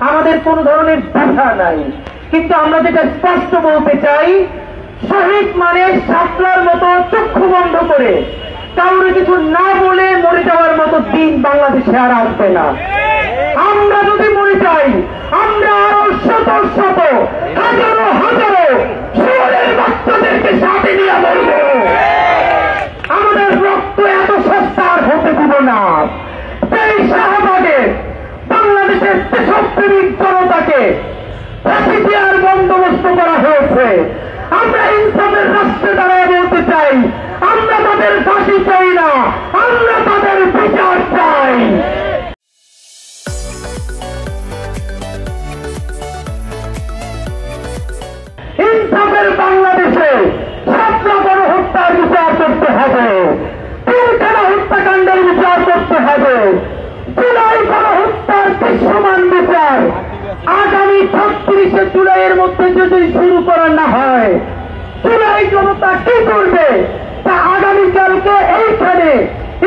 আমাদের কোন ধরনের বাধা নাই, কিন্তু আমরা যেটা স্পষ্ট বলতে চাই, শহীদ মানে শাপলার মতো চক্ষু বন্ধ করে কাউরে কিছু না বলে মরে যাওয়ার মতো দিন বাংলাদেশে আর আসবে না। আমরা যদি মরে যাই, আমরা আরো শত শত হাজারো হাজারো শহরের বাচ্চাদেরকে সাথে নিয়ে মরব। আমাদের রক্ত এত সস্তার হতে দিব না। সেই শাহবাগে বাংলাদেশের দেশপ্রেমিক জনতাকে ফাঁসি দেওয়ার বন্দোবস্ত করা হয়েছে। আমরা ইনসাফের রাষ্ট্রে দাঁড়ায় বলতে চাই, আমরা তাদের ফাঁসি চাই না, আমরা তাদের বিচার চাই। ইনসাফের বাংলাদেশে শাপলা গণহত্যার বিচার করতে হবে, পিলখানা হত্যাকাণ্ডের বিচার করতে হবে, জুলাই গণহত্যার দৃশ্যমান বিচার আগামী 36শে জুলাইয়ের মধ্যে যদি শুরু করা না হয়, জুলাই জনতা কি করবে তা আগামীকালকে এইখানে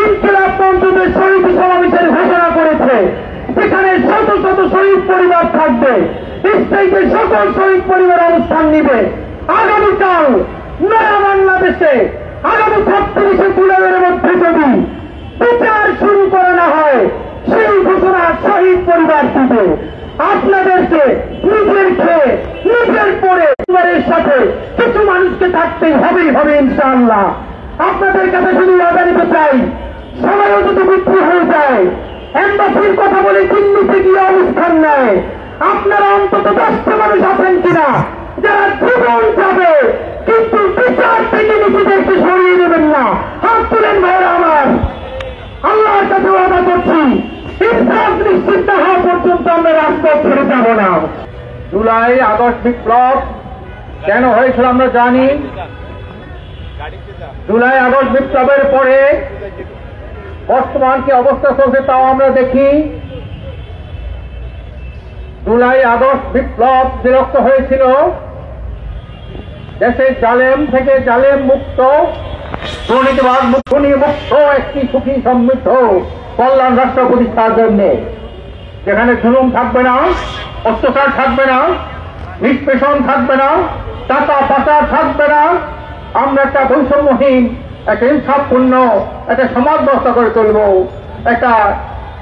ইনকিলাব মঞ্চের শহীদ সমাবেশের ঘোষণা করেছে, যেখানে শত শত শহীদ পরিবার থাকবে। স্টেজে সকল শহীদ পরিবার অবস্থান নিবে। আগামীকাল নয়া বাংলাদেশে আগামী 36শে জুলাইয়ের মধ্যে যদি বিচার শুরু করা না হয়, সেই ঘোষণা শহীদ পরিবার দিবে। আপনাদেরকে নিজের খেয়ে নিজের পরে পরিবারের সাথে কিছু মানুষকে থাকতেই হবে ইনশাআল্লাহ। আপনাদের কাছে শুধু জানাতে চাই, সময়ও যদি বৃদ্ধি হয়ে যায়, এম্বাসির কথা বলে দিল্লিতে গিয়ে অবস্থান নেয়, আপনারা অন্তত 10টা মানুষ আছেন কিনা যারা জীবন যাবে কিন্তু বিচার থেকে নিজেদেরকে সরিয়ে নেবেন না? হাত তুলেন ভাইরা আমার। আল্লাহর কাছে ওয়াদা করছি, ইনসাফ নিশ্চিত না হওয়া পর্যন্ত আমরা রাজপথ ছেড়ে যাব না। জুলাই আগস্ট বিপ্লব কেন হয়েছিল আমরা জানি। জুলাই আগস্ট বিপ্লবের পরে বর্তমান কি অবস্থা চলছে তাও আমরা দেখি। জুলাই আগস্ট বিপ্লব যে রক্ত হয়েছিল, দেশের জালেম থেকে জালেম মুক্ত, দুর্নীতিবাদ মুক্ত একটি সুখী সমৃদ্ধ কল্যাণ রাষ্ট্র প্রতিষ্ঠার জন্য, যেখানে জুলুম থাকবে না, অত্যাচার থাকবে না, নিষ্পেষণ থাকবে না, টাকা পাচার থাকবে না। আমরা একটা বৈষম্যহীন, একটা ইনসাফপূর্ণ একটা সমাজ ব্যবস্থা করে তুলব, একটা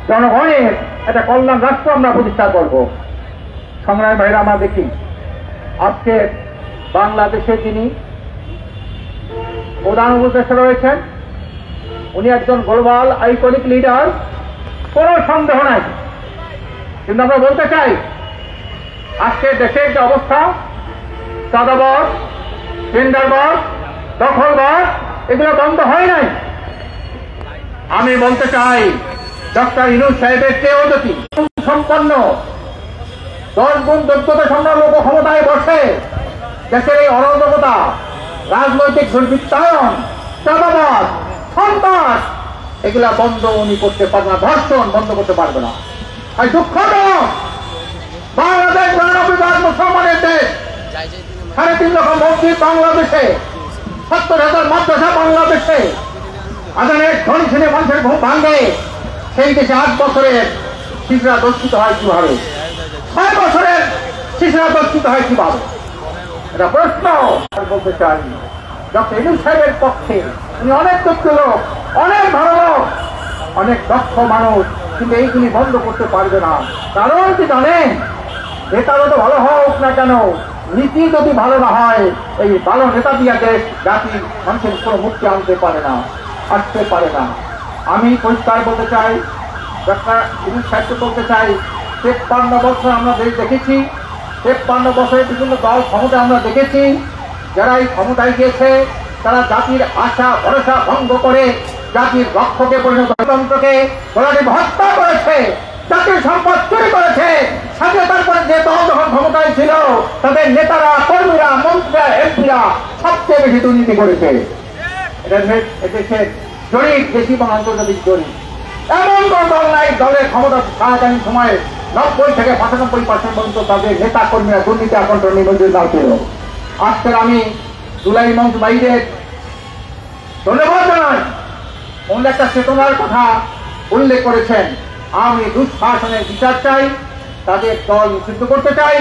জনগণের একটা কল্যাণ রাষ্ট্র আমরা প্রতিষ্ঠা করব। সংগ্রামী ভাইরা, আমরা দেখি আজকে বাংলাদেশে যিনি প্রধান উপদেষ্টা রয়েছেন, উনি একজন গ্লোবাল আইকনিক লিডার, কোন সন্দেহ নাই। কিন্তু আমরা বলতে চাই, আজকে দেশের যে অবস্থা, চাঁদাবাজ, টেন্ডারবাজ, দখলবাজ, এগুলো বন্ধ হয় নাই। আমি বলতে চাই, ডক্টর ইউনূস সাহেবের চেয়েও যদি সম্পন্ন 10 গুণ যোগ্যতা সম্পন্ন লোক ক্ষমতায় বসে, দেশের এই অরাজকতা, রাজনৈতিক দুর্বৃত্তায়ন, চাঁদাবাজ, সন্ত্রাস, এগুলা বন্ধ উনি করতে পারবে না, ধর্ষণ বন্ধ করতে পারবে না। আর দুঃখজনক, বাংলাদেশ 92 মুসলমানের দেশ, 3.5 লক্ষ মসজিদ বাংলাদেশে, 70,000 মাদ্রাসা বাংলাদেশে, আজানের ধ্বনি শুনে মানুষের ঘুম ভাঙে। সেই দেশে 8 বছরের শিশুরা দর্শিত হয় কিভাবে? 6 বছরের শিশুরা দর্শিত হয় কিভাবে? এটা প্রশ্ন বলতে চাই। ডক্টর ইউনূস সাহেবের পক্ষে উনি অনেক দক্ষ লোক, অনেক ভালো লোক, অনেক দক্ষ মানুষ, কিন্তু এইগুলি বন্ধ করতে পারবে না। কারণ কি জানেন, নেতা যত ভালো হোক না কেন, নীতি যদি ভালো না হয়, এই ভালো নেতা দিয়া দেশ জাতি মানুষের কোনো মুক্তি আনতে পারে না, আসতে পারে না। আমি পরিষ্কার বলতে চাই, ডক্টর ইউনূস সাহেবকে বলতে চাই, 53 বছর আমরা দেশ দেখেছি, 53 বছরে বিভিন্ন দল ক্ষমতা আমরা দেখেছি। যারা এই ক্ষমতায় গিয়েছে, তারা জাতির আশা ভরসা ভঙ্গ করে জাতির রক্ষকে পরিণত তন্ত্রকে হত্যা করেছে, জাতির সম্পদ চুরি করেছে। স্বাধীনতার পরে যে দল যখন ক্ষমতায় ছিল, তাদের নেতারা, কর্মীরা, মন্ত্রীরা, এমপিরা সবচেয়ে বেশি দুর্নীতি করেছে। এদেশের জরিপ, দেশি এবং আন্তর্জাতিক জরিপ, এমন কোন দল নাই দলের ক্ষমতা থাকাকালীন সময়ে 90 থেকে 95% পর্যন্ত তাদের নেতা কর্মীরা দুর্নীতি আকণ্ঠ নিবন্ধিত ছিল। আজকের আমি জুলাই মঞ্চ বাইরের ধন্যবাদ জানাই। অন্য একটা চেতনার কথা উল্লেখ করেছেন, আমি দুঃশাসনের বিচার চাই, তাদের দল নিষিদ্ধ করতে চাই।